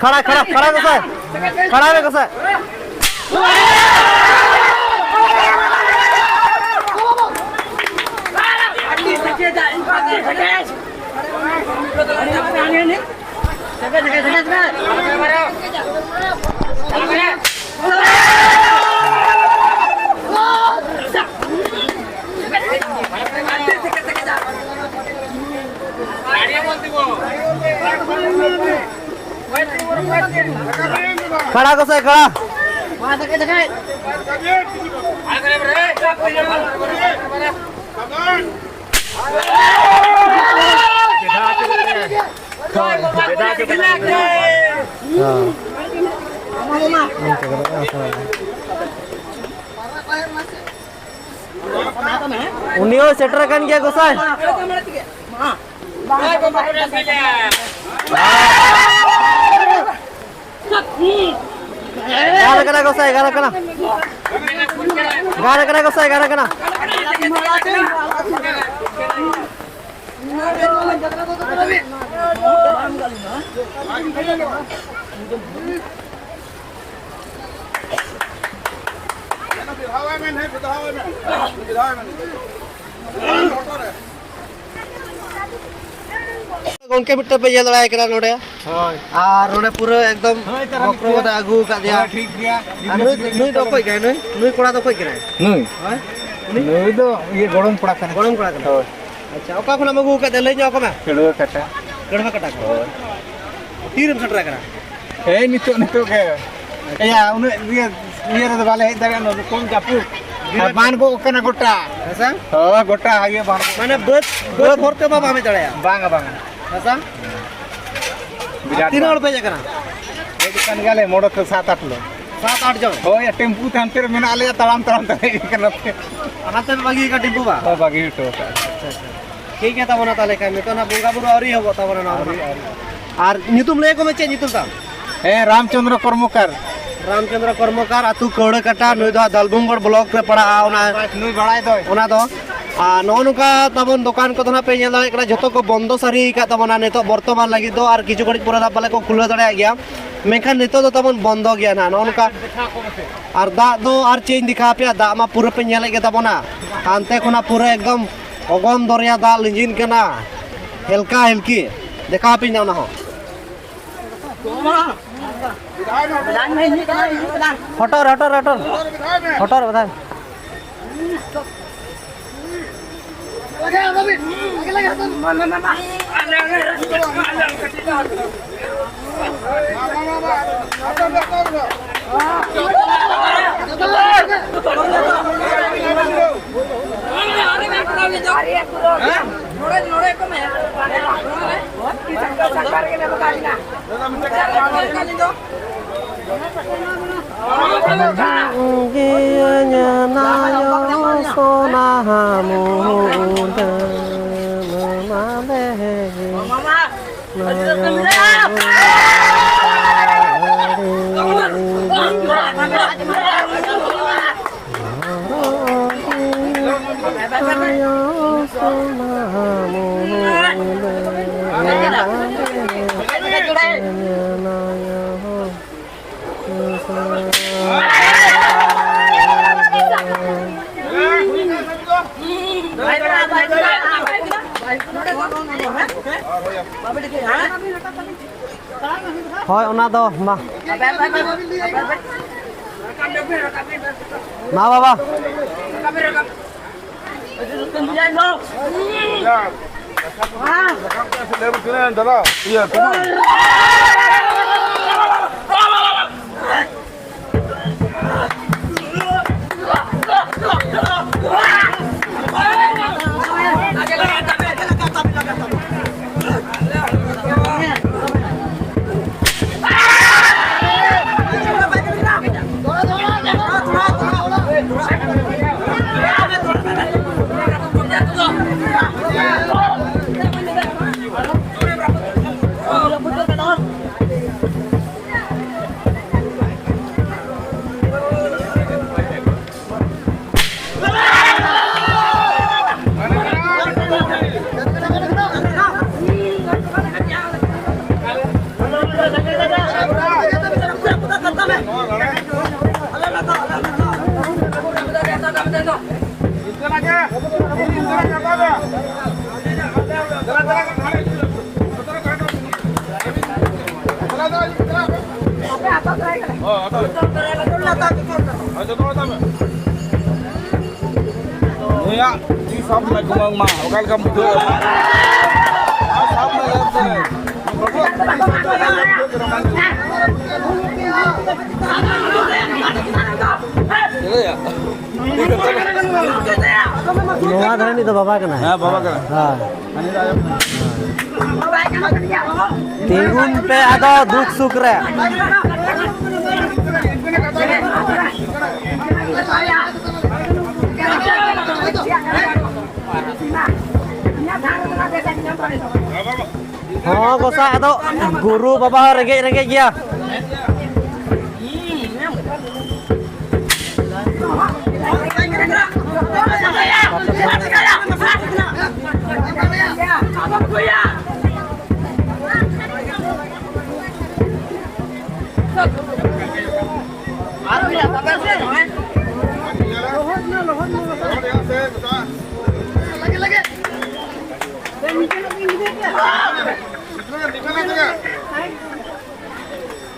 खड़ा खड़ा खड़ा कसा है खड़ा है कसा है खड़ा कसा है खड़ा उन्हीं सेटर kan क्या गोसाई gara kena गोसाई gara kena गोसाई gara kena गोंके मिट्टे पे ये लड़ाई करा नोड़े और नोड़े पूरे एकदम बकरो दा आगू का दिया ठीक गया नुई तो कोई गए नुई कोड़ा तो कोई करे नुई तो ये गड़म कोड़ा करे अच्छा ओका खना मगु का देले जो ओका केड़वा कटा तीरम सटरा करा ए नितो के या उन ये रे वाले हे दरे न कोन जापू बान को ओकना गोटा ऐसा हां गोटा आगे बान माने बस भरते बाबा में चढ़ाया बांगा ऐसा तीन रुपए जकरा ए दुकान गाले मोड़ तो 7-8 लोग 7-8 जन हो या टेम्पू थांते मेना आले तड़ाम तड़े कनते अनाते बागी का टेम्पू बा बागी तो अच्छा ठीक है तबना ताले का में तो ना बुंगा बुरो औरी होबो तबना ना और नितुम ले को में चे नितुम ता ए रामचंद्र कर्मकार अतु कोड़े कटा नुई दो दलबुंगड़ ब्लॉक रे पड़ा ओना नुई बड़ाई दो ओना दो नौनुका तबन दुकान को ना पे जो को बंद सारी तबना नित बर्तमान लगी दो और किछु घड़ी पूरा पाले को खुला दड़ा गया मेखान नित दो तबन बंद गया ना नौनुका और दा दो और चेंज दिखा पे दा मा पूरा पे नेले के तबना हानते खुना पूरा एकदम अगम दरिया दा लिंजिन केना हेलका हेलकी देखा पे ना हो हटर बता होय ओना दो मा बाबा Ya, di sampai gumang mah, okal kamu tuh. Sampai lewat. नवा धरनी तो बाबा का ना हाँ बाबा का हाँ तीगुन पे आदो दुख सुख रे हाँ गोसा आदो गुरु बाबा रेगे रेगे गया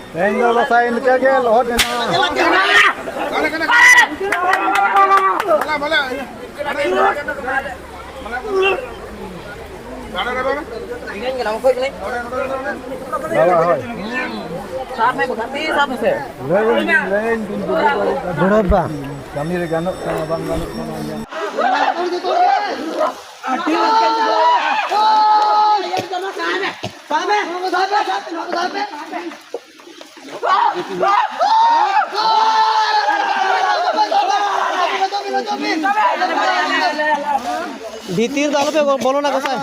Enggak bahasa Indonesia ke lohot na. Berapa? Kami reganok sama bang ganok sama. भीतर डालो पे बोलो ना कैसा है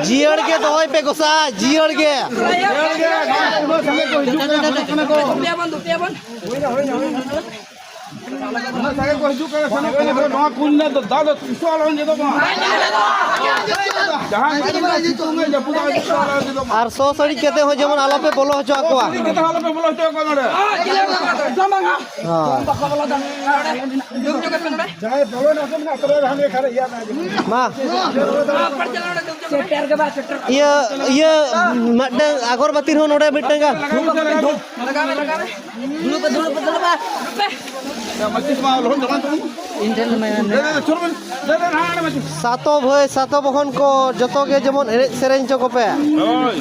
जियड़ के तो पे गोसा जियड़ के saya kau hidup kalau sana kalau kau nak punya tu dah tu soalan je tu mah. Jangan itu enggak je punya soalan je tu mah. और सो सड़ी कहते हो जमन आलो पे बोलो हो को Kita halau pe bola tu kau nak. हां Jangan bola nak semua terus hame khare ya na. मां ये मड्डे अगरबत्ती हो नोडे बिटंगा Macam mana loh jangan tu. सातो भय सातो बहन को जतो के जेमन एने सेरेंज चो पे Oi.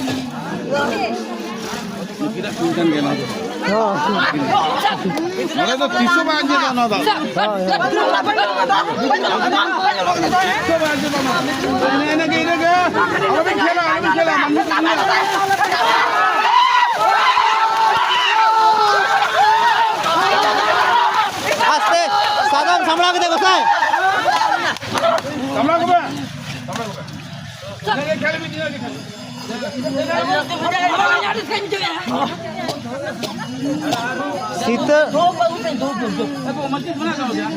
Tidak puncan ke na. हां Mana tu tisu baju tu na dah. Tisu baju tu na. Ini ke ini ke. Abi khela. आस्ते सादम संभला के देखो Sai Kamla ko ba? Ini kheli ni ni. Sita Aku masjid mana kau dia?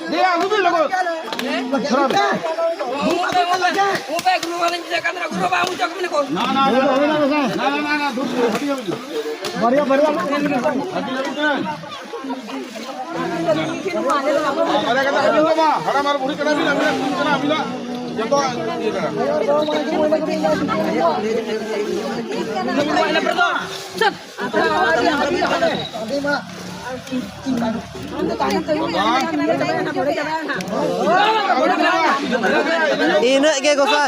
Dia aku bil lagu. Na. Baria Ada kata kau tu mah. Ada mar buri kena bila. Jatuh dia kena. इने के गोसा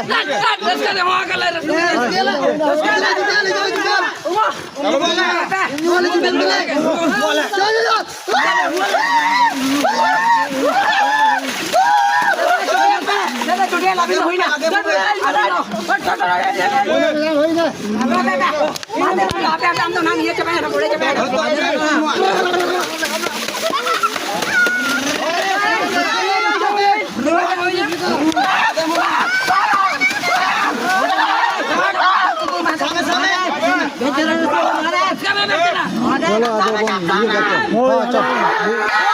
चलो आ जाओ, हाँ, चल।